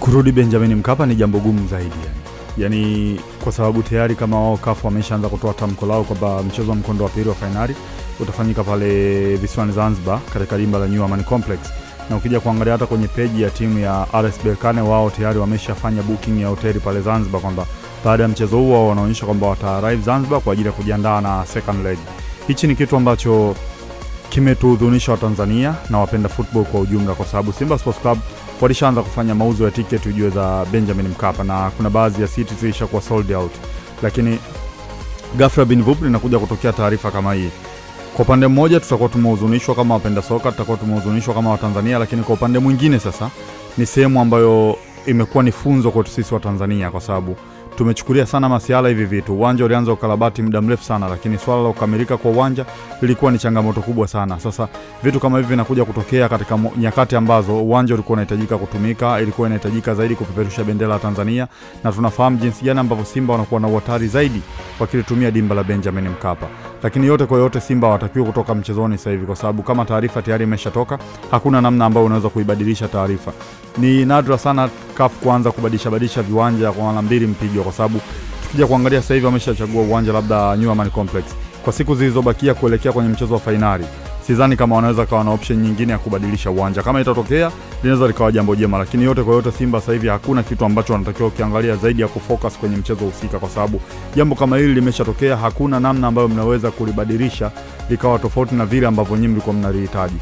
Kurudi Benjamin Mkapa ni jambo gumu zaidi yani kwa sababu tayari kama wao CAF wameshaanza kutoa tamko lao kwamba mchezo wa mkondo wa pili wa finali utafanyika pale visiwani Zanzibar katika dimba la New Amaan Complex. Na ukija kuangalia hata kwenye page ya timu ya RS Berkane, wao tayari wameshafanya booking ya hoteli pale Zanzibar kwamba baada ya mchezo huo wanaonyesha kwamba wata-arrive Zanzibar kwa ajili ya kujiandaa na second leg. Hichi ni kitu ambacho kimetuhudhunisha wa Tanzania na wapenda football kwa ujumla, kwa sababu Simba Sports Club walishaanza kufanya mauzo ya tiketi ujue za Benjamin Mkapa na kuna baadhi ya seats zilishakuwa sold out. Lakini ghafla bin vup inakuja kutokea taarifa kama hii. Kwa upande mmoja tutakuwa tumehuzunishwa kama wapenda soka, tutakuwa tumehuzunishwa kama Watanzania, lakini kwa upande mwingine sasa ni sehemu ambayo imekuwa ni funzo kwetu sisi wa Tanzania, kwa sababu tumechukulia sana masuala hivi vitu. Uwanja ulianza ukarabati muda mrefu sana, lakini swala la kukamilika kwa uwanja lilikuwa ni changamoto kubwa sana. Sasa vitu kama hivi vinakuja kutokea katika nyakati ambazo uwanja ulikuwa unahitajika kutumika, ilikuwa inahitajika zaidi kupeperusha bendera ya Tanzania, na tunafahamu jinsi gani ambavyo Simba wanakuwa na hatari zaidi wakilitumia dimba la Benjamin Mkapa. Lakini yote kwa yote Simba watakiwa kutoka mchezoni sasa hivi, kwa sababu kama taarifa tayari imeshatoka, hakuna namna ambayo unaweza kuibadilisha taarifa. Ni nadra sana CAF kuanza kubadilisha viwanja kwa mara mbili mpigo, kwa sababu tukija kuangalia sasa hivi wameshachagua uwanja labda New Amaan Complex. Kwa siku zilizobakia kuelekea kwenye mchezo wa finali, sidhani kama wanaweza kawa na option nyingine ya kubadilisha uwanja. Kama itatokea linaweza likawa jambo jema, lakini yote kwa yote Simba sasa hivi hakuna kitu ambacho wanatakiwa kuangalia zaidi ya kufocus kwenye mchezo husika, kwa sababu jambo kama hili limeshatokea. Hakuna namna ambayo mnaweza kulibadilisha likawa tofauti na vile ambavyo nyinyi mlikuwa mnalihitaji.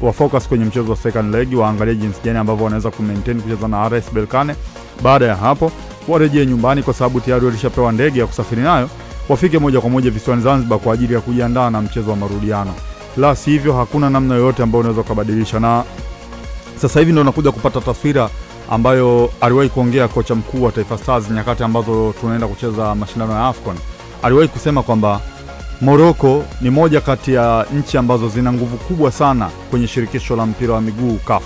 Wafocus kwenye mchezo wa second leg, waangalie jinsi gani ambavyo wanaweza kumaintain kucheza na RS Berkane. Baada ya hapo warejee nyumbani, kwa sababu tayari walishapewa ndege ya kusafiri nayo, wafike moja kwa moja visiwani Zanzibar kwa ajili ya kujiandaa na mchezo wa marudiano. La sivyo hakuna namna yoyote ambayo unaweza kubadilisha. Na sasa hivi ndio unakuja kupata taswira ambayo aliwahi kuongea kocha mkuu wa Taifa Stars nyakati ambazo tunaenda kucheza mashindano ya AFCON. Aliwahi kusema kwamba Morocco ni moja kati ya nchi ambazo zina nguvu kubwa sana kwenye shirikisho la mpira wa miguu CAF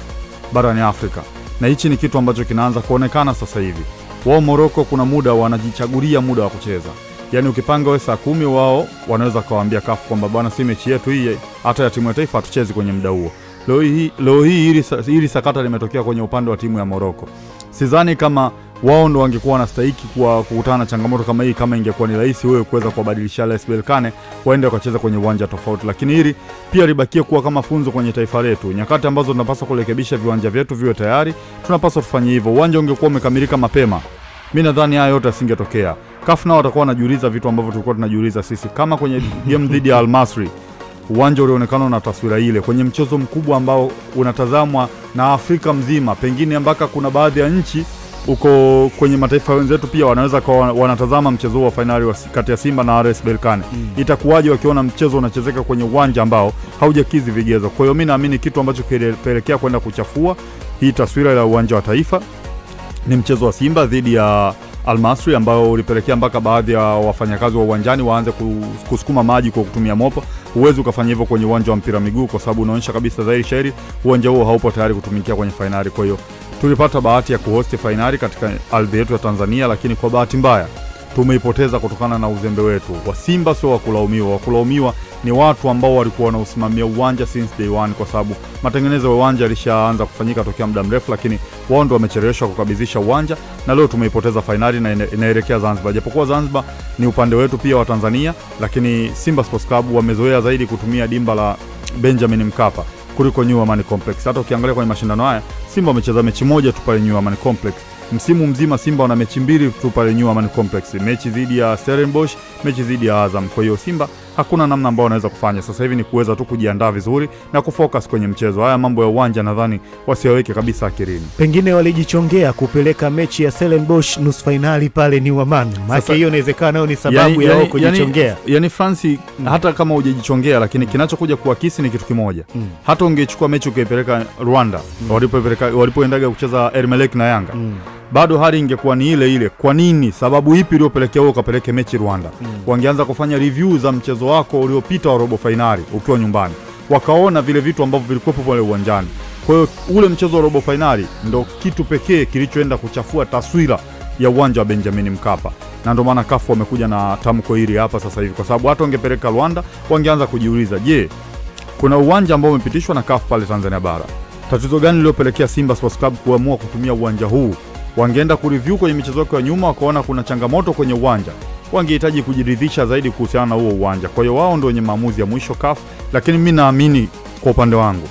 barani Afrika. Na hichi ni kitu ambacho kinaanza kuonekana sasa hivi. Wao Morocco kuna muda wanajichagulia muda wa kucheza. Yaani ukipanga wewe saa 10 wao wanaweza kawaambia CAF kwamba bwana si mechi yetu hii, hata ya timu ya taifa hatuchezi kwenye muda huo. Leo hii hili sakata limetokea kwenye upande wa timu ya Morocco. Sidhani kama wao ndo wangekuwa wanastahili kukutana na changamoto kama hii kama ingekuwa ni rahisi wewe kuweza kubadilisha RS Berkane waende wakacheza kwenye uwanja tofauti. Lakini hili pia libakie kuwa kama funzo kwenye taifa letu. Nyakati ambazo tunapaswa kurekebisha viwanja vyetu viwe tayari, tunapaswa tufanye hivyo. Uwanja ungekuwa umekamilika mapema, mimi nadhani haya yote yasingetokea. CAF nao watakuwa wanajiuliza vitu ambavyo tulikuwa tunajiuliza sisi. Kama kwenye game dhidi ya Al Masry, uwanja ulionekana na taswira ile kwenye mchezo mkubwa ambao unatazamwa na Afrika mzima, pengine mpaka kuna baadhi ya nchi uko kwenye mataifa wenzetu pia wanaweza wanatazama mchezo wa finali kati ya Simba na RS Berkane. Itakuwaje wakiona mchezo unachezeka kwenye uwanja ambao haujakizi vigezo? Kwa hiyo mimi naamini kitu ambacho kilipelekea kwenda kuchafua hii taswira ya uwanja wa taifa ni mchezo wa Simba dhidi ya Al Masry ambao ulipelekea mpaka baadhi ya wafanyakazi wa uwanjani waanze kusukuma maji kwa kutumia mopo. Uwezo ukafanya hivyo kwenye uwanja wa mpira miguu, kwa sababu unaonyesha kabisa dhahiri shahiri uwanja huo haupo tayari kutumikia kwenye finali. Kwa hiyo tulipata bahati ya kuhost finali katika ardhi yetu ya Tanzania, lakini kwa bahati mbaya tumeipoteza kutokana na uzembe wetu. Wa Simba sio wakulaumiwa ni watu ambao walikuwa wanausimamia uwanja since day one, kwa sababu matengenezo ya uwanja yalishaanza kufanyika tokea muda mrefu, lakini wao ndio wamecheleweshwa kukabidhisha uwanja na leo tumeipoteza finali na inaelekea Zanzibar. Japokuwa Zanzibar ni upande wetu pia wa Tanzania, lakini Simba Sports Club wamezoea zaidi kutumia dimba la Benjamin Mkapa kuliko New Amaan Complex. Hata ukiangalia kwenye mashindano haya Simba wamecheza mechi moja tu pale New Amaan Complex. Msimu mzima Simba wana mechi 2 tu pale New Amaan Complex, mechi dhidi ya Stellenbosch, mechi dhidi ya Azam. Kwa hiyo Simba hakuna namna ambayo wanaweza kufanya sasa hivi, ni kuweza tu kujiandaa vizuri na kufocus kwenye mchezo. Haya mambo ya uwanja nadhani wasiweke kabisa akilini. Pengine walijichongea kupeleka mechi ya Stellenbosch nusu finali pale New Amaan. Maana hiyo inawezekana nayo ni sababu ya kujichongea. Yani France hata kama hujajichongea, lakini kinachokuja kuakisi ni kitu kimoja. Hata ungechukua mechi ukaipeleka Rwanda, walipoendaga kucheza Ermelek na Yanga, bado hali ingekuwa ni ile ile. Kwa nini? Sababu ipi iliyopelekea wewe ukapeleke mechi Rwanda? Wangeanza kufanya review za mchezo wako uliopita wa robo finali ukiwa nyumbani, wakaona vile vitu ambavyo vilikuwa pale uwanjani. Kwa hiyo ule mchezo wa robo finali ndio kitu pekee kilichoenda kuchafua taswira ya uwanja wa Benjamin Mkapa. Na ndio maana CAF wamekuja na tamko hili hapa sasa hivi, kwa sababu hata ungepeleka Rwanda wangeanza kujiuliza, je, kuna uwanja ambao umepitishwa na CAF pale Tanzania bara Tatizo gani lililopelekea Simba Sports Club kuamua kutumia uwanja huu? Wangeenda kureview kwenye michezo yao ya nyuma, wakaona kuna changamoto kwenye uwanja, wangehitaji kujiridhisha zaidi kuhusiana na huo uwanja. Kwa hiyo wao ndio wenye maamuzi ya mwisho CAF, lakini mimi naamini kwa upande wangu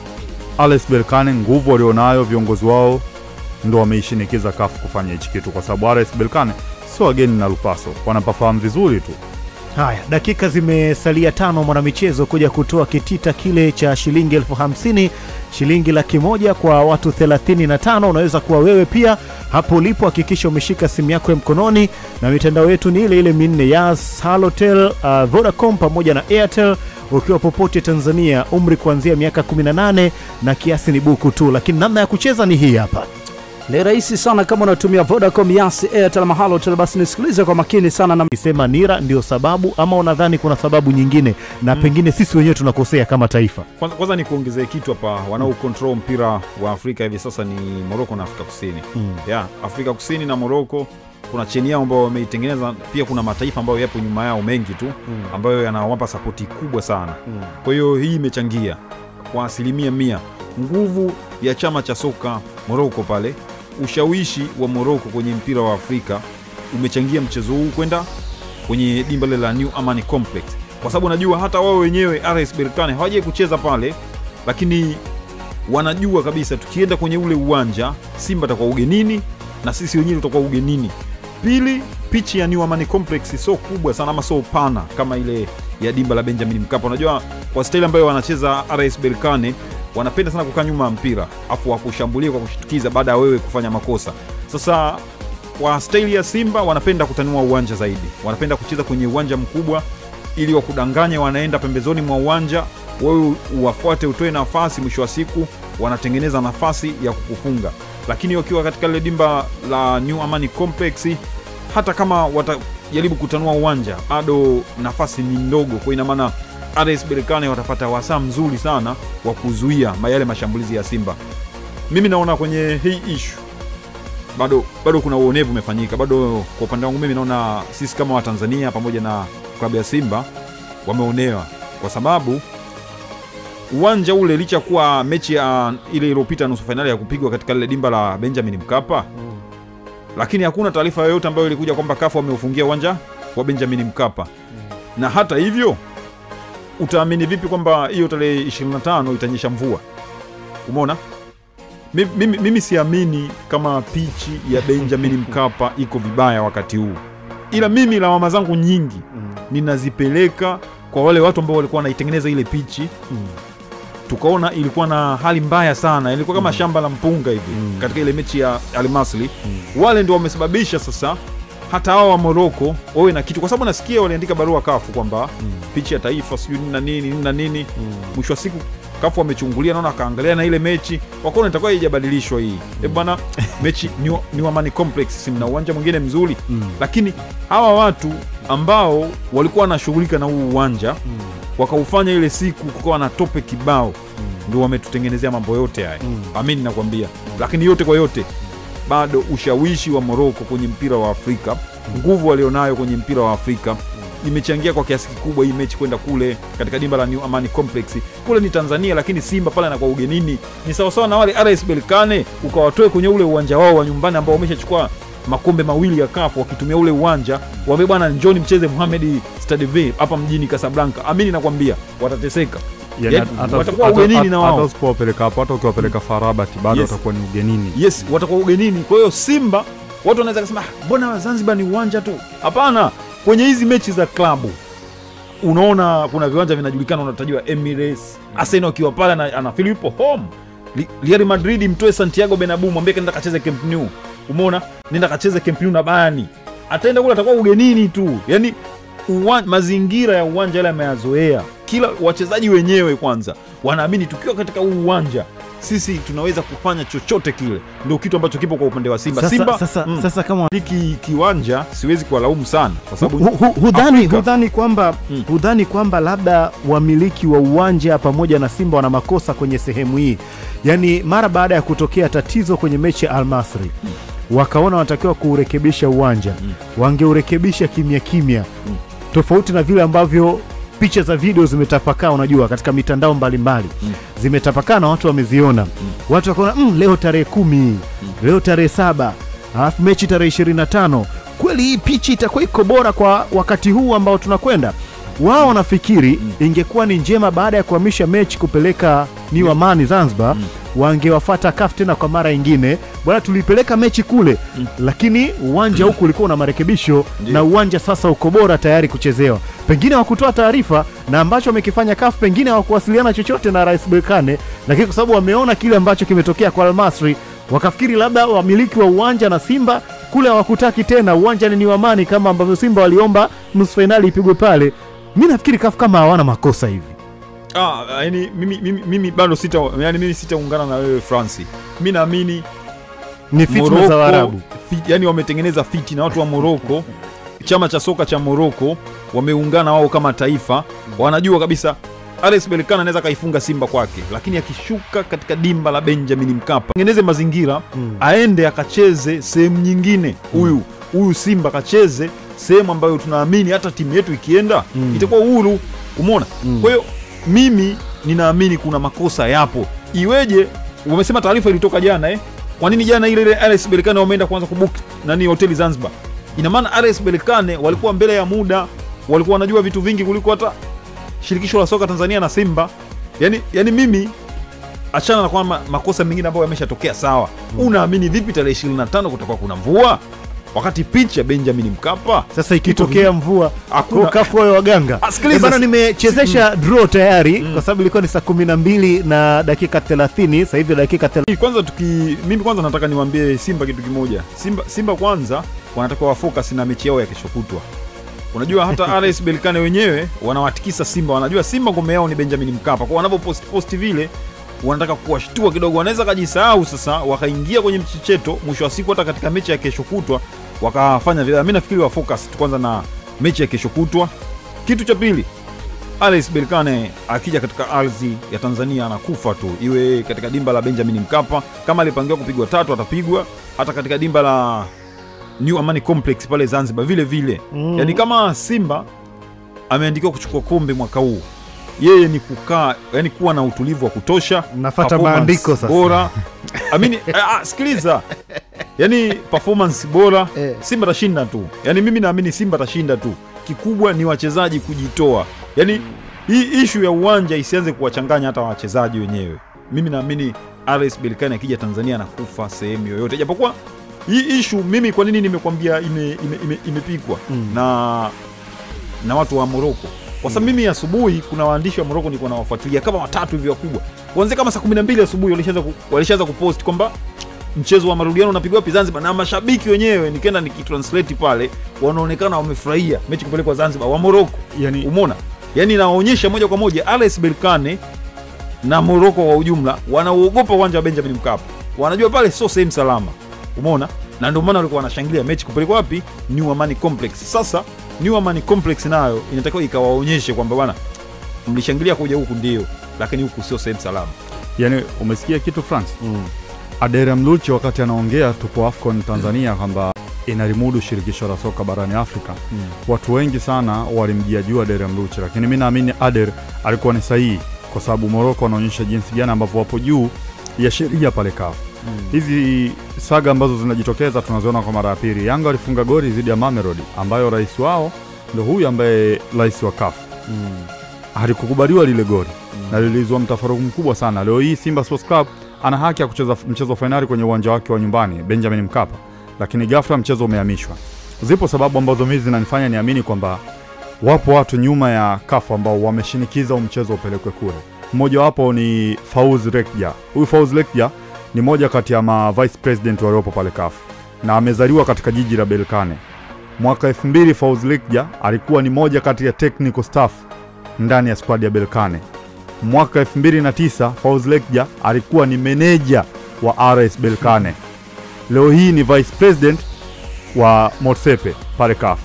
RS Berkane, nguvu walionayo viongozi wao, ndio wameishinikiza CAF kufanya hichi kitu, kwa sababu RS Berkane sio wageni na Lupaso, wanapafahamu vizuri tu. Haya, dakika zimesalia 5 mwanamichezo kuja kutoa kitita kile cha shilingi 50,000, shilingi 100,000 kwa watu 35. Unaweza kuwa wewe pia hapo ulipo. Hakikisha umeshika simu yako ya mkononi, na mitandao yetu ni ile ile minne: Yas, Halotel, Vodacom pamoja na Airtel. Ukiwa popote Tanzania, umri kuanzia miaka 18 na kiasi ni buku tu, lakini namna ya kucheza ni hii hapa. Ni rahisi sana kama unatumia Vodacom, Yas, Airtel, Halotel, basi nisikilize kwa makini sana. Na nisema nira ndio sababu, ama unadhani kuna sababu nyingine na pengine sisi wenyewe tunakosea kama taifa? Kwanza ni kuongezea kitu hapa, wanao control mpira wa Afrika hivi sasa ni Morocco na Afrika Kusini. Afrika Kusini na Morocco kuna cheni yao ambao wameitengeneza, pia kuna mataifa ambayo yapo nyuma yao mengi tu ambayo yanawapa support kubwa sana. Kwa hiyo hii imechangia kwa 100% nguvu ya chama cha soka Morocco pale. Ushawishi wa Morocco kwenye mpira wa Afrika umechangia mchezo huu kwenda kwenye dimba la New Amani Complex, kwa sababu najua hata wao wenyewe RS Berkane hawaje kucheza pale, lakini wanajua kabisa tukienda kwenye ule uwanja Simba atakuwa ugenini na sisi wenyewe tutakuwa ugenini. Pili, pitch ya New Amani Complex sio kubwa sana ama sio pana kama ile ya dimba la Benjamin Mkapa. Unajua kwa style ambayo wanacheza RS Berkane, wanapenda sana kukaa nyuma mpira afu wakushambulia kwa kushtukiza baada ya wewe kufanya makosa. Sasa kwa style ya Simba wanapenda kutanua uwanja zaidi, wanapenda kucheza kwenye uwanja mkubwa ili wakudanganye wanaenda pembezoni mwa uwanja, wewe uwafuate, utoe nafasi, mwisho wa siku wanatengeneza nafasi ya kukufunga. Lakini wakiwa katika ile dimba la New Amani Complex, hata kama watajaribu kutanua uwanja bado nafasi ni ndogo, kwa ina maana RS Berkane watapata wasaa mzuri sana wa kuzuia yale mashambulizi ya Simba. Mimi naona kwenye hii issue bado kuna uonevu umefanyika. Bado kwa upande wangu mimi naona sisi kama wa Tanzania pamoja na klabu ya Simba wameonewa, kwa sababu uwanja ule licha kuwa mechi ya ile iliyopita nusu finali ya kupigwa katika ile dimba la Benjamin Mkapa, lakini hakuna taarifa yoyote ambayo ilikuja kwamba CAF wameufungia uwanja wa Benjamin Mkapa. Na hata hivyo utaamini vipi kwamba hiyo tarehe 25 itanyesha mvua? Umeona? Mimi siamini kama pichi ya Benjamin Mkapa iko vibaya wakati huu. Ila mimi lawama zangu nyingi ninazipeleka kwa wale watu ambao walikuwa wanaitengeneza ile pichi. Tukaona ilikuwa na hali mbaya sana, ilikuwa kama shamba la mpunga hivi katika ile mechi ya Al Masry. Wale ndio wamesababisha sasa hata hao wa Morocco wawe na kitu, kwa sababu nasikia waliandika barua CAF kwamba pichi ya taifa sijui nini na nini. Mwisho wa siku CAF wamechungulia, naona akaangalia na ile mechi wakaona itakuwa haijabadilishwa hii. Bwana mechi New Amani Complex na uwanja mwingine mzuri, lakini hawa watu ambao walikuwa wanashughulika na huu uwanja wakaufanya ile siku kukawa na tope kibao, ndio wametutengenezea mambo yote haya. Amini nakwambia. Lakini yote kwa yote bado ushawishi wa Morocco kwenye mpira wa Afrika, nguvu walionayo kwenye mpira wa Afrika imechangia kwa kiasi kikubwa hii mechi kwenda kule katika dimba la New Amani Complex. Kule ni Tanzania, lakini Simba pale anakuwa ugenini. Ni sawa sawa na wale RS Berkane ukawatoe kwenye ule uwanja wao wa nyumbani ambao wameshachukua makombe mawili ya CAF, wakitumia ule uwanja wabe bwana njoni mcheze Mohamed Stadium hapa mjini Casablanca. Amini nakwambia watateseka. Watakuwa ugenini na wao. Hata usipowapeleka hapo, hata ukiwapeleka Farabat bado watakuwa ni ugenini. Yes, watakuwa ugenini. Kwa hiyo Simba watu wanaweza kusema mbona Zanzibar ni uwanja tu? Hapana, kwenye hizi mechi za klabu unaona kuna viwanja vinajulikana, unatajwa Emirates. Arsenal akiwa pale ana Philipo home. Real Madrid mtoe Santiago Bernabeu, mwambie nenda kacheze Camp Nou. Umeona? Nenda kacheze Camp Nou na Bayern. Ataenda kule atakuwa ugenini tu. Yaani mazingira ya uwanja yale yameyazoea. Kila wachezaji wenyewe kwanza wanaamini tukiwa katika huu uwanja sisi tunaweza kufanya chochote kile. Ndio kitu ambacho kipo kwa upande wa Simba. Sasa kama hiki kiwanja siwezi kuwalaumu sana, kwa sababu hudhani kwamba labda wamiliki wa uwanja pamoja na Simba wana makosa kwenye sehemu hii. Yaani mara baada ya kutokea tatizo kwenye mechi ya Al Masry, wakaona wanatakiwa kuurekebisha uwanja, wangeurekebisha kimya kimya, tofauti na vile ambavyo picha za video zimetapakaa, unajua katika mitandao mbalimbali zimetapakaa na watu wameziona. Watu wakaona leo tarehe 10, leo tarehe 7, alafu mechi tarehe 25. Kweli hii pichi itakuwa iko bora kwa wakati huu ambao tunakwenda? Wao wanafikiri ingekuwa ni njema baada ya kuhamisha mechi kupeleka New Amani Zanzibar, wangewafuata CAF tena kwa mara nyingine. Bwana, tulipeleka mechi kule, lakini uwanja huku ulikuwa na marekebisho na uwanja sasa uko bora tayari kuchezewa. Pengine hawakutoa taarifa, na ambacho wamekifanya CAF pengine hawakuwasiliana chochote na Rais Berkane, lakini kwa sababu wameona kile ambacho kimetokea kwa Al Masry, wakafikiri labda wamiliki wa uwanja na Simba kule hawakutaki tena uwanja ni New Amani kama ambavyo Simba waliomba nusu finali ipigwe pale. Mimi nafikiri CAF kama hawana makosa hivi. Yani mimi bado sitaungana na wewe France. Mimi naamini ni fitna za Waarabu. Yani wametengeneza fiti na watu wa Morocco. Chama cha soka cha Morocco wameungana wao kama taifa. Wanajua kabisa RS Berkane anaweza kaifunga Simba kwake, lakini akishuka katika dimba la Benjamin Mkapa, tengeneze mazingira aende akacheze sehemu nyingine. Huyu Simba kacheze sehemu ambayo tunaamini hata timu yetu ikienda itakuwa uhuru. Umeona? Kwa hiyo mimi ninaamini kuna makosa yapo. Iweje wamesema taarifa ilitoka jana Kwa nini jana ile RS Berkane wameenda kuanza kubook hoteli Zanzibar? Ina maana RS Berkane walikuwa mbele ya muda, walikuwa wanajua vitu vingi kuliko hata shirikisho la soka Tanzania na Simba. Yani mimi achana na kwamba makosa mengine ambayo yameshatokea sawa. Unaamini vipi tarehe 25 kutakuwa kuna mvua? Wakati pitch ya Benjamin Mkapa. Sasa ikitokea mvua kwa CAF wao waganga. Bana, nimechezesha draw tayari kwa sababu ilikuwa ni saa 12 na dakika 30, sasa hivi dakika 30. Mimi kwanza nataka niwaambie Simba kitu kimoja. Simba kwanza wanataka wa focus na mechi yao ya kesho kutwa. Unajua hata RS Berkane wenyewe wanawatikisa Simba. Wanajua Simba ngome yao ni Benjamin Mkapa. Kwa wanapopost vile wanataka kuwashtua kidogo, wanaweza kujisahau sasa wakaingia kwenye mchecheto, mwisho wa siku hata katika mechi ya kesho kutwa wakafanya vile. Mimi nafikiri wa focus kwanza na mechi ya kesho kutwa. Kitu cha pili, RS Berkane akija katika ardhi ya Tanzania anakufa tu, iwe katika dimba la Benjamin Mkapa, kama alipangiwa kupigwa 3 atapigwa, hata katika dimba la New Amani Complex pale Zanzibar vile vile. Yani kama Simba ameandikiwa kuchukua kombe mwaka huu, yeye ni kukaa, yani kuwa na utulivu wa kutosha, nafuata maandiko sasa bora. Sikiliza. Yani performance bora, Simba tashinda tu. Yani mimi naamini Simba tashinda tu. Kikubwa ni wachezaji kujitoa. Yani hii issue ya uwanja isianze kuwachanganya hata wachezaji wenyewe. Mimi naamini RS Berkane akija Tanzania anakufa sehemu yoyote. Japokuwa hii issue mimi kwa nini nimekwambia imepikwa na watu wa Morocco. Kwa sababu mimi asubuhi kuna waandishi wa Morocco nilikuwa nawafuatilia kama 3 hivi wakubwa. Kuanzia kama saa 12 asubuhi walishaanza kupost kwamba mchezo wa marudiano unapigwa wapi Zanzibar, na mashabiki wenyewe nikaenda nikitranslate pale wanaonekana wamefurahia mechi kupelekwa Zanzibar wa Morocco. Yani umeona? Yani naonyesha moja kwa moja RS Berkane na Morocco kwa ujumla wanaogopa uwanja wa Benjamin Mkapa. Wanajua pale sio sehemu salama. Umeona? Na ndio maana walikuwa wanashangilia mechi kupelekwa wapi? New Amani Complex. Sasa New Amani Complex nayo inatakiwa ikawaonyeshe kwamba bwana, mlishangilia kuja huku ndio, lakini huku sio sehemu salama. Yani umesikia kitu France? Adere Mluchi wakati anaongea tupo AFCON Tanzania kwamba inalimudu shirikisho la soka barani Afrika. Watu wengi sana walimjia juu Adere Mluchi, lakini mimi naamini Adere alikuwa ni sahihi kwa sababu Morocco wanaonyesha jinsi gani ambavyo wapo juu ya sheria pale CAF. Hizi saga ambazo zinajitokeza tunaziona kwa mara ya pili. Yanga alifunga goli dhidi ya Mamelodi ambayo rais wao ndio huyu ambaye rais wa CAF. Halikukubaliwa lile goli na lilizua mtafaruku mkubwa sana. Leo hii Simba Sports Club ana haki ya kucheza mchezo finali kwenye uwanja wake wa nyumbani Benjamin Mkapa, lakini ghafla mchezo umehamishwa. Zipo sababu ambazo mimi zinanifanya niamini kwamba wapo watu nyuma ya CAF ambao wameshinikiza mchezo upelekwe kule. Mmoja wapo ni Fawzi Lekja. Huyu Fawzi Lekja ni moja kati ya vice president waliopo pale CAF na amezaliwa katika jiji la Berkane. Mwaka 2000 Fawzi Lekja alikuwa ni moja kati ya technical staff ndani ya squad ya Berkane. Mwaka 2009 Fawzi Lekja alikuwa ni meneja wa RS Berkane. Leo hii ni vice president wa Motsepe pale CAF.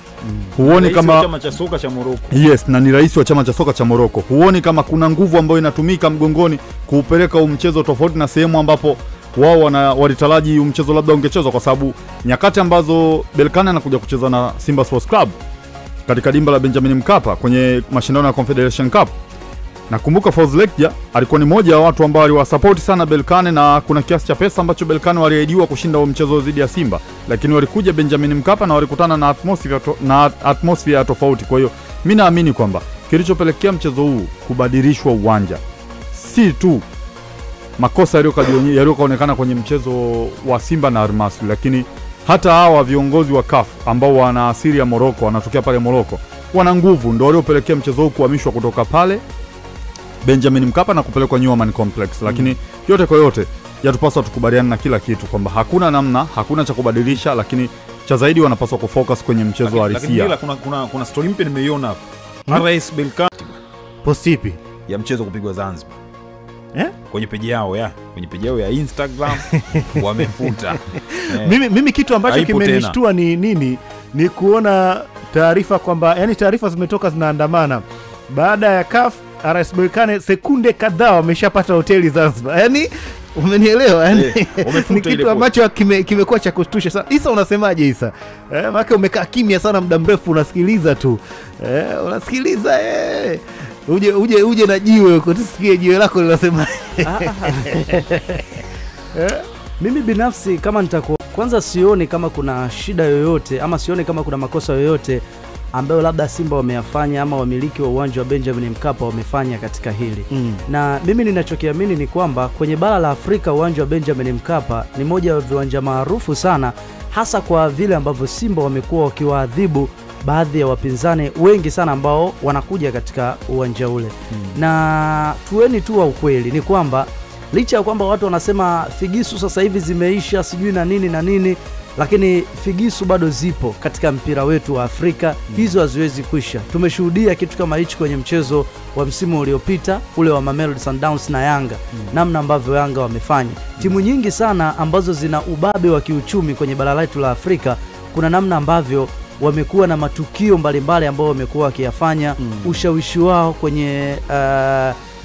Huoni kama chama cha soka cha Morocco? Yes, na ni rais wa chama cha soka cha Morocco. Huoni kama kuna nguvu ambayo inatumika mgongoni kuupeleka mchezo tofauti na sehemu ambapo wao walitaraji mchezo labda ungechezwa, kwa sababu nyakati ambazo Berkane anakuja kucheza na Simba Sports Club katika dimba la Benjamin Mkapa kwenye mashindano ya Confederation Cup. Nakumbuka Falls Lekja alikuwa ni moja wa watu ambao waliwasupport sana Berkane, na kuna kiasi cha pesa ambacho Berkane waliahidiwa kushinda huo mchezo dhidi ya Simba, lakini walikuja Benjamin Mkapa na walikutana na atmosphere tofauti. Kwa hiyo mimi naamini kwamba kilichopelekea mchezo huu kubadilishwa uwanja si tu makosa yaliyokaonekana kwenye mchezo wa Simba na Al-Masry, lakini hata hawa viongozi wa CAF ambao wana asili ya Morocco, wanatokea pale Morocco, wana nguvu, ndio waliopelekea mchezo huu kuhamishwa kutoka pale Benjamin Mkapa na kupelekwa New Amaan Complex. Lakini yote kwa yote yatupaswa tukubaliane na kila kitu kwamba hakuna namna, hakuna cha kubadilisha, lakini cha zaidi wanapaswa kufocus kwenye mchezo wa Risia. Lakini kuna story mpya nimeiona hapa. RS Berkane post ipi ya mchezo kupigwa Zanzibar. Kwenye peji yao ya Instagram wamefuta. Mimi kitu ambacho kimenishtua ni nini? Ni kuona taarifa kwamba yani taarifa zimetoka zinaandamana baada ya CAF RS Berkane sekunde kadhaa wameshapata hoteli Zanzibar. Yani umenielewa? Yani ni kitu ambacho kimekuwa cha kushtusha sana. Isa, unasemaje Isa? Maana umekaa kimya sana muda mrefu unasikiliza tu. Unasikiliza uje na jiwe huko tusikie jiwe lako linasema. Mimi binafsi kama nitakuwa kwanza, sioni kama kuna shida yoyote ama sioni kama kuna makosa yoyote ambayo labda Simba wameyafanya ama wamiliki wa uwanja wa Benjamin Mkapa wamefanya katika hili. Na mimi ninachokiamini ni kwamba kwenye bara la Afrika uwanja wa Benjamin Mkapa ni moja ya viwanja maarufu sana, hasa kwa vile ambavyo Simba wamekuwa wakiwaadhibu baadhi ya wapinzani wengi sana ambao wanakuja katika uwanja ule. Na tueni tu wa ukweli ni kwamba licha ya kwamba watu wanasema figisu sasa hivi zimeisha sijui na nini, lakini figisu bado zipo katika mpira wetu wa Afrika. Hizo haziwezi kuisha. Tumeshuhudia kitu kama hichi kwenye mchezo wa msimu uliopita ule wa Mamelodi Sundowns na Yanga. Namna ambavyo Yanga wamefanya. Timu nyingi sana ambazo zina ubabe wa kiuchumi kwenye bara letu la Afrika, kuna namna ambavyo wamekuwa na matukio mbalimbali ambao wamekuwa wakiyafanya. Ushawishi wao kwenye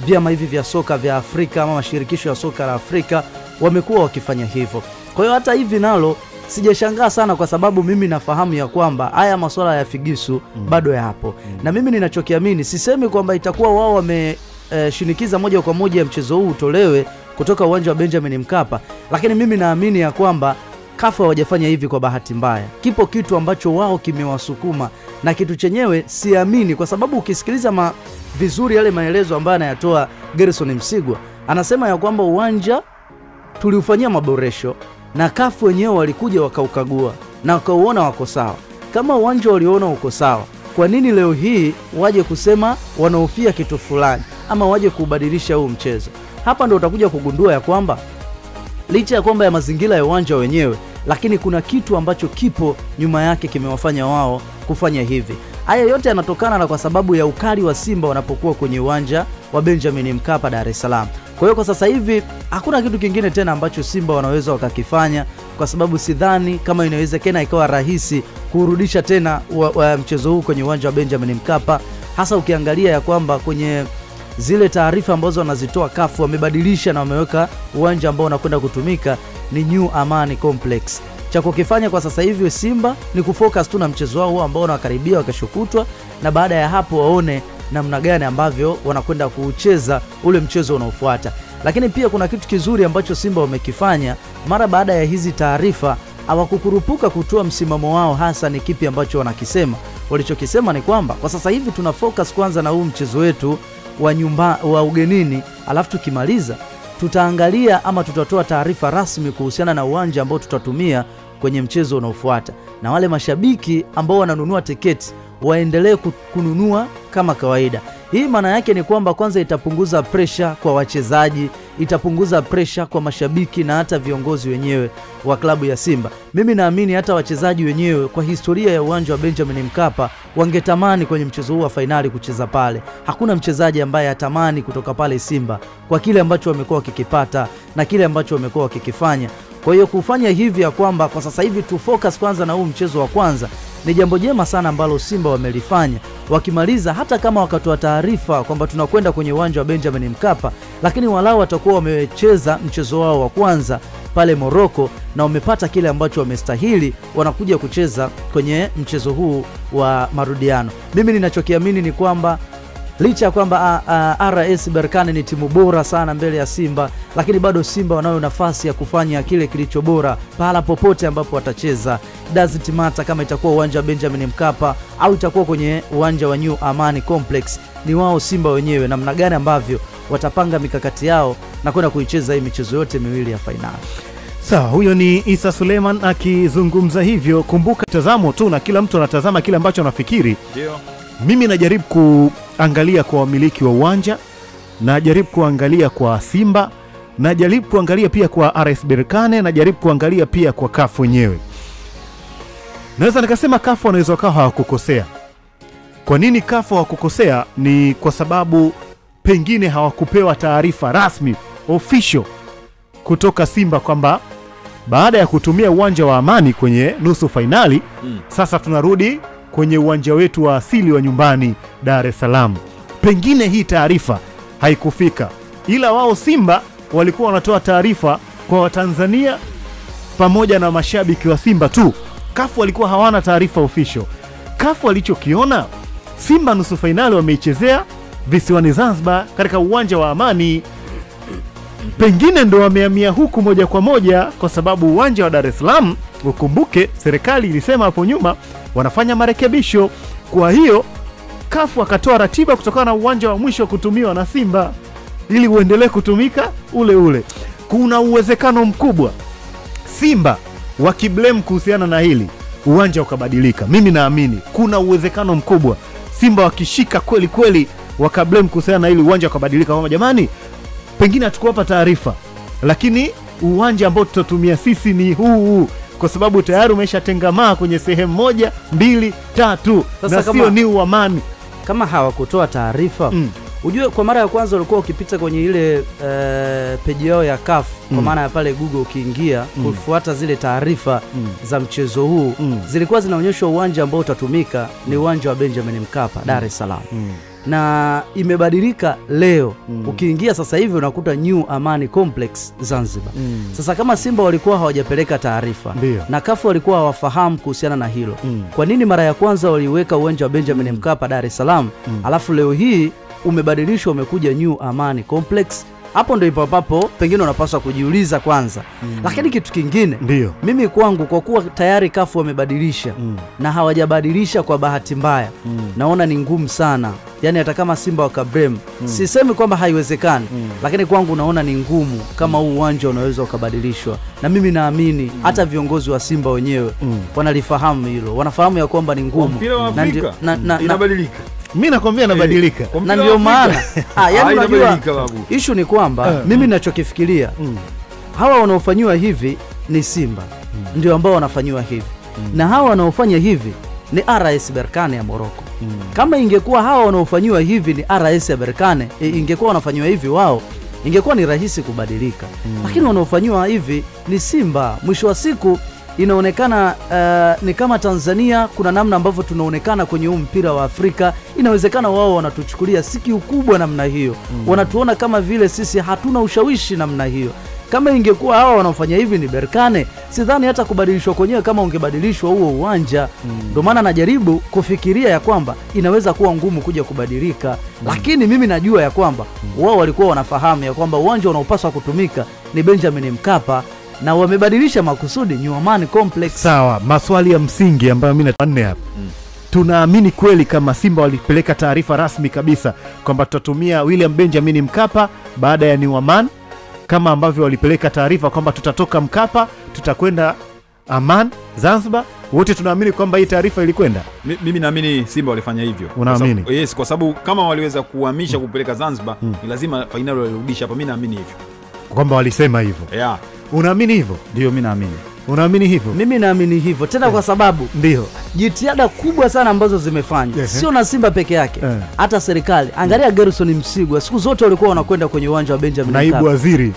vyama hivi vya soka vya Afrika ama mashirikisho ya soka la Afrika wamekuwa wakifanya hivyo. Kwa hiyo hata hivi nalo sijashangaa sana, kwa sababu mimi nafahamu ya kwamba haya masuala ya figisu bado yapo. Na mimi ninachokiamini, sisemi kwamba itakuwa wao wameshinikiza moja kwa moja mchezo huu utolewe kutoka uwanja wa Benjamin Mkapa, lakini mimi naamini ya kwamba CAF hawajafanya hivi kwa bahati mbaya. Kipo kitu ambacho wao kimewasukuma, na kitu chenyewe siamini, kwa sababu ukisikiliza vizuri yale maelezo ambayo anayatoa Gerson Msigwa, anasema ya kwamba uwanja tuliufanyia maboresho na CAF wenyewe walikuja wakaukagua na wakauona wako sawa. Kama uwanja waliona uko sawa, kwa nini leo hii waje kusema wanaofia kitu fulani ama waje kubadilisha huu mchezo? Hapa ndio utakuja kugundua ya kwamba licha ya kwamba ya mazingira ya uwanja wenyewe, lakini kuna kitu ambacho kipo nyuma yake kimewafanya wao kufanya hivi. Haya yote yanatokana na kwa sababu ya ukali wa Simba wanapokuwa kwenye uwanja wa Benjamin Mkapa Dar es Salaam. Kwa hiyo kwa sasa hivi hakuna kitu kingine tena ambacho Simba wanaweza wakakifanya, kwa sababu sidhani kama inawezekana ikawa rahisi kurudisha tena mchezo huu kwenye uwanja wa Benjamin Mkapa, hasa ukiangalia ya kwamba kwenye zile taarifa ambazo wanazitoa CAF wamebadilisha na wameweka uwanja ambao unakwenda kutumika ni New Amaan Complex. Cha kukifanya kwa sasa hivi Simba ni kufocus tu na mchezo wao ambao unakaribia wakashukutwa, na baada ya hapo waone namna gani ambavyo wanakwenda kucheza ule mchezo unaofuata. Lakini pia kuna kitu kizuri ambacho Simba wamekifanya mara baada ya hizi taarifa, hawakukurupuka kutoa msimamo wao hasa ni kipi ambacho wanakisema. Walichokisema ni kwamba kwa sasa hivi tuna focus kwanza na huu mchezo wetu wa ugenini, alafu tukimaliza tutaangalia ama tutatoa taarifa rasmi kuhusiana na uwanja ambao tutatumia kwenye mchezo unaofuata. Na wale mashabiki ambao wananunua tiketi waendelee kununua kama kawaida. Hii maana yake ni kwamba kwanza itapunguza pressure kwa wachezaji, itapunguza pressure kwa mashabiki na hata viongozi wenyewe wa klabu ya Simba. Mimi naamini hata wachezaji wenyewe kwa historia ya uwanja wa Benjamin Mkapa wangetamani kwenye mchezo huu wa fainali kucheza pale. Hakuna mchezaji ambaye atamani kutoka pale Simba kwa kile ambacho wamekuwa wakikipata na kile ambacho wamekuwa wakikifanya. Kwa hiyo kufanya hivi ya kwamba kwa sasa hivi tu focus kwanza na huu mchezo wa kwanza ni jambo jema sana ambalo Simba wamelifanya. Wakimaliza hata kama wakatoa taarifa kwamba tunakwenda kwenye uwanja wa Benjamin Mkapa, lakini walau watakuwa wamecheza mchezo wao wa kwanza pale Morocco na wamepata kile ambacho wamestahili, wanakuja kucheza kwenye mchezo huu wa marudiano. Mimi ninachokiamini ni kwamba licha ya kwamba RS Berkane ni timu bora sana mbele ya Simba, lakini bado Simba wanayo nafasi ya kufanya kile kilicho bora pahala popote ambapo watacheza. Doesn't matter kama itakuwa uwanja wa Benjamin Mkapa au itakuwa kwenye uwanja wa New Amani Complex. Ni wao Simba wenyewe namna gani ambavyo watapanga mikakati yao na kwenda kuicheza hii michezo yote miwili ya fainali. Sawa, huyo ni Isa Suleiman akizungumza hivyo. Kumbuka tazamo tu na kila mtu anatazama kile ambacho anafikiri. Ndio. Mimi najaribu kuangalia kwa wamiliki wa uwanja, najaribu kuangalia kwa Simba, najaribu kuangalia pia kwa RS Berkane, najaribu kuangalia pia kwa CAF wenyewe. Naweza nikasema CAF wanaweza kawa hawakukosea. Kwa nini CAF hawakukosea? Ni kwa sababu pengine hawakupewa taarifa rasmi official kutoka Simba kwamba baada ya kutumia uwanja wa Amani kwenye nusu fainali, sasa tunarudi kwenye uwanja wetu wa asili wa nyumbani Dar es Salaam. Pengine hii taarifa haikufika, ila wao Simba walikuwa wanatoa taarifa kwa Watanzania pamoja na mashabiki wa Simba tu. CAF walikuwa hawana taarifa official. CAF walichokiona, Simba nusu fainali wameichezea visiwani Zanzibar katika uwanja wa Amani. Pengine ndo wamehamia huku moja kwa moja kwa sababu uwanja wa Dar es Salaam, ukumbuke serikali ilisema hapo nyuma wanafanya marekebisho. Kwa hiyo CAF wakatoa ratiba kutokana na uwanja wa mwisho kutumiwa na Simba ili uendelee kutumika ule ule. Kuna uwezekano mkubwa Simba wakiblame kuhusiana na hili uwanja ukabadilika. Mimi naamini kuna uwezekano mkubwa Simba wakishika kweli kweli wakablame kuhusiana na hili uwanja ukabadilika, kama jamani pengine hatukuwapa taarifa, lakini uwanja ambao tutatumia sisi ni huu kwa sababu tayari umeshatengamaa kwenye sehemu 1, 2, 3 na sio ni Amani. Kama hawakutoa taarifa, ujue kwa mara ya kwanza ulikuwa ukipita kwenye ile page yao ya CAF, kwa maana ya pale Google ukiingia kufuata zile taarifa za mchezo huu, zilikuwa zinaonyesha uwanja ambao utatumika ni uwanja wa Benjamin Mkapa Dar es Salaam. Na imebadilika leo. Ukiingia sasa hivi unakuta New Amani Complex Zanzibar. Sasa kama Simba walikuwa hawajapeleka taarifa na CAF walikuwa hawafahamu kuhusiana na hilo, kwa nini mara ya kwanza waliweka uwanja wa Benjamin Mkapa Dar es Salaam, alafu leo hii umebadilishwa umekuja New Amani Complex? Hapo ndio ipapapo pengine unapaswa kujiuliza kwanza. Lakini kitu kingine, mimi kwangu kwa kuwa tayari CAF wamebadilisha na hawajabadilisha kwa bahati mbaya, naona ni ngumu sana. Yani hata kama Simba wakabrem, sisemi kwamba haiwezekani, lakini kwangu naona ni ngumu kama huu uwanja unaweza ukabadilishwa. Na mimi naamini hata viongozi wa Simba wenyewe wanalifahamu hilo. Wanafahamu ya kwamba ni ngumu. Na inabadilika. Mimi nakwambia inabadilika. Na ndio maana yani unajua issue ni kwamba mimi ninachokifikiria hawa wanaofanywa hivi ni Simba ndio ambao wanafanywa hivi, na hawa wanaofanya hivi ni RS Berkane ya Morocco. Kama ingekuwa hawa wanaofanywa hivi ni RS ya Berkane, ingekuwa wanafanywa hivi wao, ingekuwa ni rahisi kubadilika. Lakini wanaofanywa hivi ni Simba. Mwisho wa siku inaonekana ni kama Tanzania kuna namna ambavyo tunaonekana kwenye mpira wa Afrika. Inawezekana wao wanatuchukulia siki ukubwa namna hiyo, wanatuona kama vile sisi hatuna ushawishi namna hiyo. Kama ingekuwa hawa wanaofanya hivi ni Berkane, sidhani hata kubadilishwa kwenyewe kama ungebadilishwa huo uwanja. Ndio maana najaribu kufikiria ya kwamba inaweza kuwa ngumu kuja kubadilika. Lakini mimi najua ya kwamba wao walikuwa wanafahamu ya kwamba uwanja unaopaswa kutumika ni Benjamin Mkapa, na wamebadilisha makusudi New Amani Complex. Sawa, maswali ya msingi ambayo mimi natanne hapa. Tunaamini kweli kama Simba walipeleka taarifa rasmi kabisa kwamba tutatumia William Benjamin Mkapa baada ya New Amani, kama ambavyo walipeleka taarifa kwamba tutatoka Mkapa tutakwenda Aman Zanzibar? Wote tunaamini kwamba hii taarifa ilikwenda? Mimi naamini Simba walifanya hivyo. Unaamini? Yes, kwa sababu kama waliweza kuhamisha kupeleka Zanzibar, ni lazima finali walirudisha hapa. Mimi naamini hivyo. Kwamba walisema hivyo. Yeah. Unaamini hivyo? Ndio mimi naamini. Unaamini hivyo? Mimi naamini hivyo. Tena kwa sababu ndio jitihada kubwa sana ambazo zimefanywa, sio na Simba peke yake, hata serikali. Angalia Gerson Msigwa, siku zote walikuwa wanakwenda kwenye uwanja wa Benjamin Mkapa. Naibu waziri.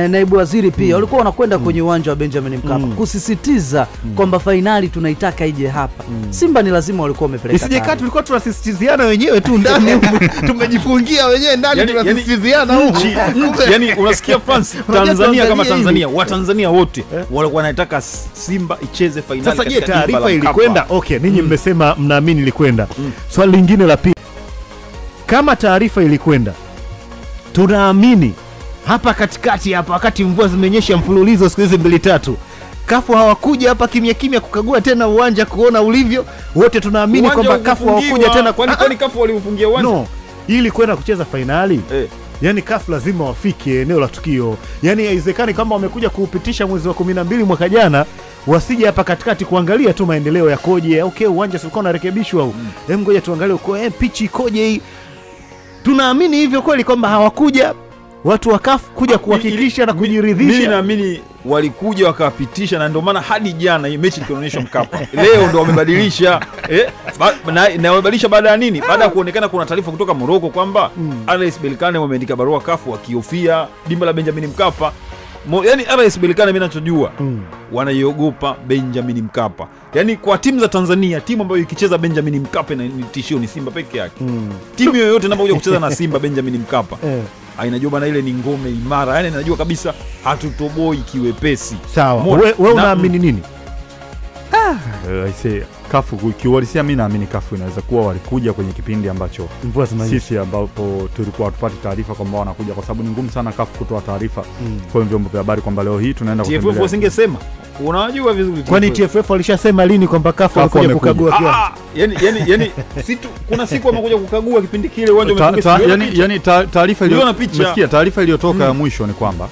Naibu waziri pia walikuwa wanakwenda kwenye uwanja wa Benjamin Mkapa kusisitiza kwamba fainali tunaitaka ije hapa. Simba ni lazima walikuwa wamepeleka. Isije kati tulikuwa tunasisitiziana wenyewe tu ndani, tumejifungia wenyewe ndani, tunasisitiziana huko. Yani unasikia France, Tanzania kama Tanzania, Watanzania wote walikuwa wanataka Simba icheze fainali. Sasa je, taarifa ilikwenda? Okay, ninyi mmesema mnaamini ilikwenda. Swali lingine la pili, kama taarifa ilikwenda, tunaamini hapa katikati hapa, wakati mvua zimenyesha mfululizo siku hizi 2-3, kafu hawakuja hapa kimya kimya kukagua tena uwanja kuona ulivyo, wote tunaamini kwamba kafu hawakuja tena. Kwani kafu waliufungia uwanja? No, ili kwenda kucheza fainali yani kafu lazima wafike eneo la tukio. Yani haiwezekani kama wamekuja kuupitisha mwezi wa 12 mwaka jana wasije hapa katikati kuangalia tu maendeleo yakoje. Okay, uwanja sio unarekebishwa au ngoja tuangalie uko pitch ikoje hii. Tunaamini hivyo kweli kwamba hawakuja watu wa kafu kuja kuhakikisha na kujiridhisha? Mimi naamini walikuja wakapitisha, na ndio maana hadi jana hii mechi ilionyeshwa Mkapa. Leo ndio wamebadilisha na wamebadilisha baada ya nini? Baada ya kuonekana kuna taarifa kutoka Morocco kwamba RS Berkane wameandika barua kafu wakihofia dimba la Benjamin Mkapa. Yani RS Berkane mimi ninachojua wanaiogopa Benjamin Mkapa. Yani kwa timu za Tanzania, timu ambayo ikicheza Benjamin Mkapa ni tishio ni Simba peke yake. Timu yoyote inapokuja kucheza na Simba Benjamin Mkapa inajua bana ile ni ngome imara. Yani najua kabisa hatutoboi kiwepesi. Sawa. Wewe unaamini nini? I say kafu kiuhalisia mimi naamini kafu inaweza kuwa walikuja kwenye kipindi ambacho sisi ambapo tulikuwa hatupati taarifa kwamba wanakuja, kwa sababu ni ngumu sana kafu kutoa taarifa kwa vyombo vya habari kwamba leo hii tunaenda kutembelea. TFF wasingesema. Unajua vizuri. Kwani TFF walishasema lini kwamba kafu walikuja kukagua kiwanja? Yani kuna siku wamekuja kukagua kipindi kile uwanja umefunga. Yani taarifa iliyomesikia taarifa iliyotoka ya mwisho ni kwamba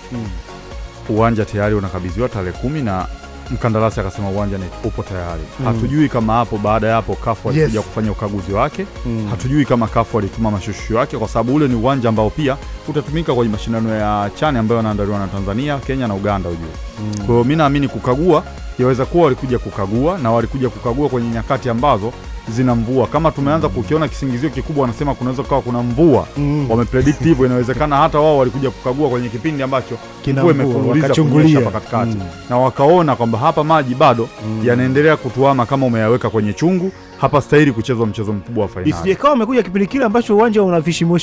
uwanja tayari unakabidhiwa tarehe 10 na mkandarasi akasema uwanja upo tayari. Hatujui kama hapo baada ya hapo kafu alikuja kufanya ukaguzi wake. Hatujui kama kafu alituma mashushu yake, kwa sababu ule ni uwanja ambao pia utatumika kwenye mashindano ya CHAN ambayo yanaandaliwa na Tanzania, Kenya na Uganda ujue. Kwa hiyo mimi naamini kukagua, yaweza kuwa walikuja kukagua na walikuja kukagua kwenye nyakati ambazo zina mvua. Kama tumeanza kukiona kisingizio kikubwa wanasema kunaweza kuwa kuna mvua, wamepredict hivyo, inawezekana hata wao walikuja kukagua kwenye kipindi ambacho mvua imefululiza kunyesha hapa katikati, na wakaona kwamba hapa maji bado yanaendelea kutuama kama umeyaweka kwenye chungu, hapa stahili kuchezwa mchezo mkubwa wa fainali. Isije kama umekuja kipindi kile ambacho uwanja una vishimo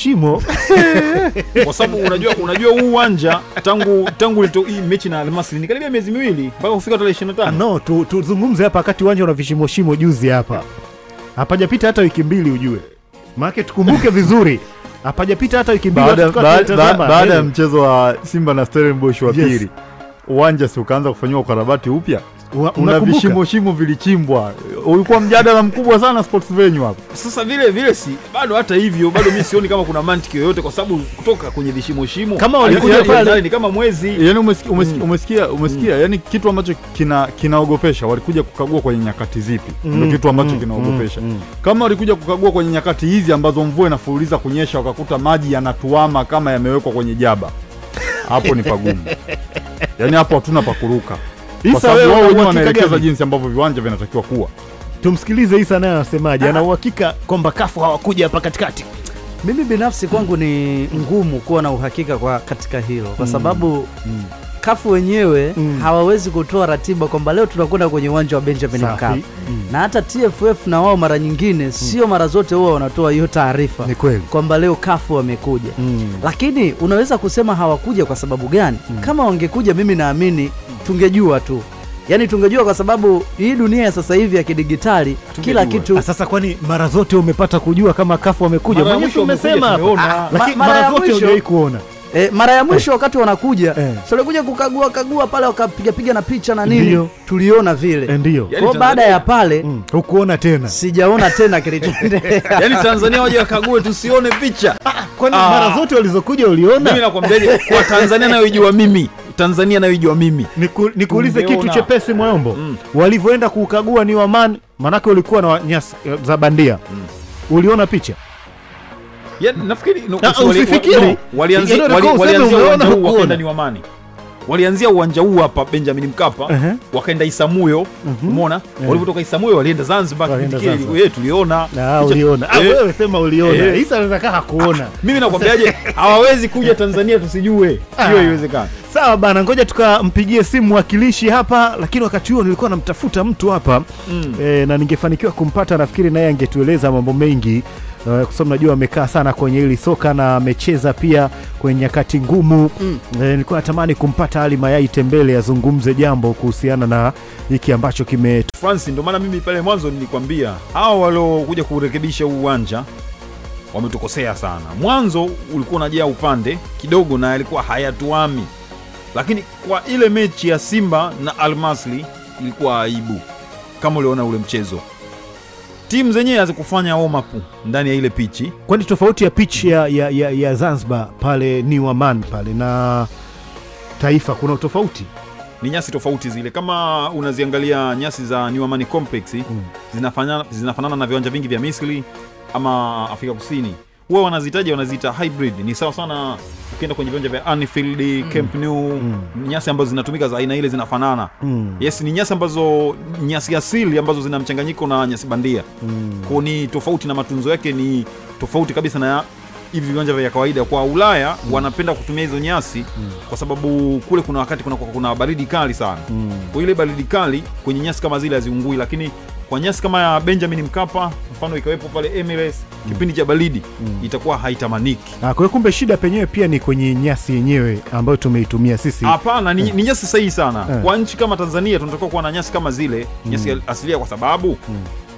kwa sababu unajua huu uwanja tangu hii mechi na Almasri ni karibia miezi 2 mpaka kufika tarehe 25. No, tuzungumze hapa wakati uwanja una vishimo juzi hapa. Hapajapita hata wiki 2 ujue. Maana tukumbuke vizuri. Hapajapita hata wiki 2 baada ya mchezo wa Simba na Stellenbosch wa pili. Uwanja si ukaanza kufanywa ukarabati upya. Una vishimo vilichimbwa. Ulikuwa mjadala mkubwa sana sports venue hapo. Sasa vile si bado, hata hivyo bado mimi sioni kama kuna mantiki yoyote, kwa sababu kutoka kwenye vishimo kama walikuja pale ni kama mwezi. Yani umesikia yani kitu ambacho kinaogopesha, walikuja kukagua kwenye nyakati zipi? Ndio kitu ambacho kinaogopesha. Kama walikuja kukagua kwenye nyakati hizi ambazo mvua inafuliza kunyesha, wakakuta maji yanatuama kama yamewekwa kwenye jaba, hapo ni pagumu. Yani hapo hatuna pa kuruka. Isa wewe unaelekeza jinsi ambavyo viwanja vinatakiwa kuwa. Tumsikilize Isa naye anasemaje. Ana uhakika kwamba kafu hawakuja hapa katikati? Mimi binafsi kwangu ni ngumu kuwa na uhakika kwa katika hilo, kwa sababu kafu wenyewe hawawezi kutoa ratiba kwamba leo tunakwenda kwenye uwanja wa Benjamin Mkapa. Na hata TFF na wao mara nyingine sio mara zote huwa wanatoa hiyo taarifa kwamba leo kafu wamekuja. Lakini unaweza kusema hawakuja kwa sababu gani? Kama wangekuja mimi naamini tungejua tu. Yani tungejua, kwa sababu hii dunia ya sasa hivi ya kidigitali kila kitu. Sasa kwani mara zote umepata kujua kama kafu wamekuja? Mwisho umesema lakini mara zote hujai kuona. Mara ya mwisho wakati wanakuja sio walikuja kukagua pale, wakapiga na picha na nini, tuliona vile. Ndio. Kwa baada ya pale hukuona tena. Sijaona tena kilichoendelea. Yani Tanzania waje wakague tusione picha. Kwani mara zote walizokuja uliona? Mimi nakwambia kwa Tanzania nayoijua mimi. Nikuulize kitu chepesi Mwayombo. Walivyoenda kukagua ni Oman, manake walikuwa na nyasi za bandia. Uliona picha? Ya nafikiri usifikiri walianzia wakaenda ni Omani. walianzia uwanja huu hapa Benjamin Mkapa, wakaenda Isamuyo, umeona? Walipotoka Isamuyo walienda Zanzibar, wewe tuliona. Uliona. Wewe sema uliona. Isa anataka hakuona. Mimi nakwambiaje, hawawezi kuja Tanzania tusijue. Hiyo haiwezekani. Sawa bana, ngoja tukampigie simu mwakilishi hapa, lakini wakati huo nilikuwa namtafuta mtu hapa na ningefanikiwa kumpata, nafikiri naye angetueleza mambo mengi. Kwa sababu najua amekaa sana kwenye hili soka na amecheza pia kwenye nyakati ngumu. Nilikuwa natamani kumpata Ali Mayai Tembele azungumze jambo kuhusiana na hiki ambacho kime France. Ndio maana mimi pale mwanzo nilikwambia hao waliokuja kurekebisha uwanja wametukosea sana. Mwanzo ulikuwa unajia upande kidogo na alikuwa hayatuami, lakini kwa ile mechi ya Simba na Al Masry ilikuwa aibu. Kama uliona ule mchezo, timu zenyewe hazikufanya warm up ndani ya ile pichi. Kwani tofauti ya pitch ya Zanzibar pale New Aman pale na Taifa kuna tofauti? Ni nyasi tofauti zile. Kama unaziangalia nyasi za New Aman Complex zinafanana na viwanja vingi vya Misri ama Afrika Kusini. Wao wanaziita hybrid. Ni sawa sana ukienda kwenye viwanja vya Anfield, Camp Nou, nyasi ambazo zinatumika za aina ile zinafanana. Yes, ni nyasi ambazo nyasi asili ambazo zina mchanganyiko na nyasi bandia. Kwa ni tofauti na matunzo yake ni tofauti kabisa na hivi viwanja vya kawaida. Kwa Ulaya wanapenda kutumia hizo nyasi kwa sababu kule kuna wakati kuna baridi kali sana. Kwa ile baridi kali kwenye nyasi kama zile haziungui, lakini kwa nyasi kama ya Benjamin Mkapa mfano ikawepo pale Emirates kipindi cha baridi itakuwa haitamaniki. Kwa hiyo kumbe shida penyewe pia ni kwenye nyasi yenyewe ambayo tumeitumia sisi. Hapana, ni nyasi sahihi sana. Kwa nchi kama Tanzania tunatakiwa kuwa na nyasi kama zile, nyasi asilia, kwa sababu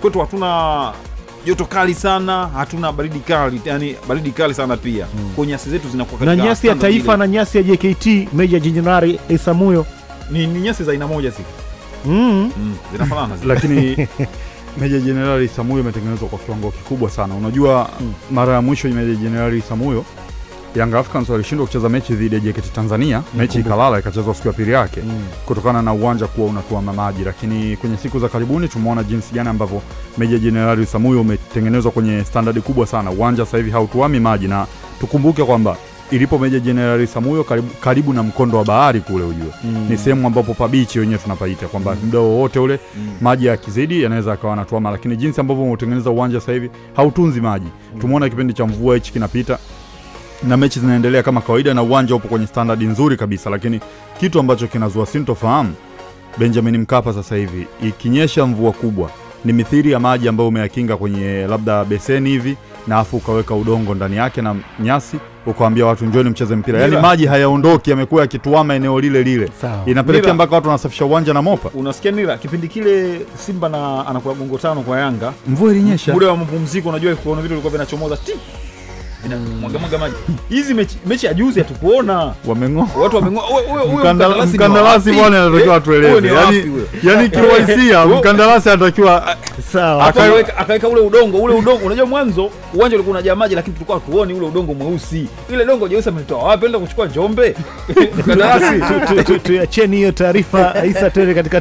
kwetu hatuna joto kali sana, hatuna baridi kali, yani baridi kali sana pia. Kwa nyasi zetu zinakuwa katika na nyasi ya Taifa na nyasi ya JKT Meja Jenerali Isamuyo ni nyasi za aina moja sisi. Zinafanana zile. Lakini Meja Jenerali Isamuyo imetengenezwa kwa kiwango kikubwa sana. Unajua mara ya mwisho Meja Jenerali Isamuyo Young Africans walishindwa kucheza mechi dhidi ya JKT Tanzania, mechi ikalala ikachezwa siku ya pili yake kutokana na uwanja kuwa unatuama maji. Lakini kwenye siku za karibuni tumeona jinsi gani ambavyo Meja Jenerali Isamuyo umetengenezwa kwenye standard kubwa sana. Uwanja sasa hivi hautuami maji, na tukumbuke kwamba ilipo Meja Jenerali Isamuyo karibu na mkondo wa bahari kule, ujue ni sehemu ambapo pabichi wenyewe tunapaita kwamba muda wote ule maji yakizidi yanaweza akawa yanatuama. Lakini jinsi ambavyo umetengeneza uwanja sasa hivi hautunzi maji. Tumeona kipindi cha mvua hichi kinapita na mechi zinaendelea kama kawaida na uwanja upo kwenye standard nzuri kabisa. Lakini kitu ambacho kinazua sintofahamu, Benjamin Mkapa sasa hivi ikinyesha mvua kubwa ni mithiri ya maji ambayo umeyakinga kwenye labda beseni hivi, na afu ukaweka udongo ndani yake na nyasi ukawaambia watu njooni mcheze mpira. Yaani maji hayaondoki, yamekuwa yakituama eneo lile lile. Inapelekea mpaka watu wanasafisha uwanja na mopa. Unasikia Nira, kipindi kile Simba na anakuwa gongo tano kwa Yanga, mvua ilinyesha. Muda wa mapumziko unajua kuna vitu vilikuwa vinachomoza mwaga maji. Hizi mechi ya juzi hatukuona. Wameng'oa. Watu wameng'oa. Mkandarasi bwana anatakiwa atueleze. Yaani kiwaisia mkandarasi anatakiwa sawa. Akaweka ule udongo. Unajua mwanzo uwanja ulikuwa unajaa maji, lakini tulikuwa tuone ule udongo mweusi. Ile udongo jeusi ametoa wapi? Enda kuchukua Njombe. Mkandarasi tuacheni hiyo taarifa. Isa tele katika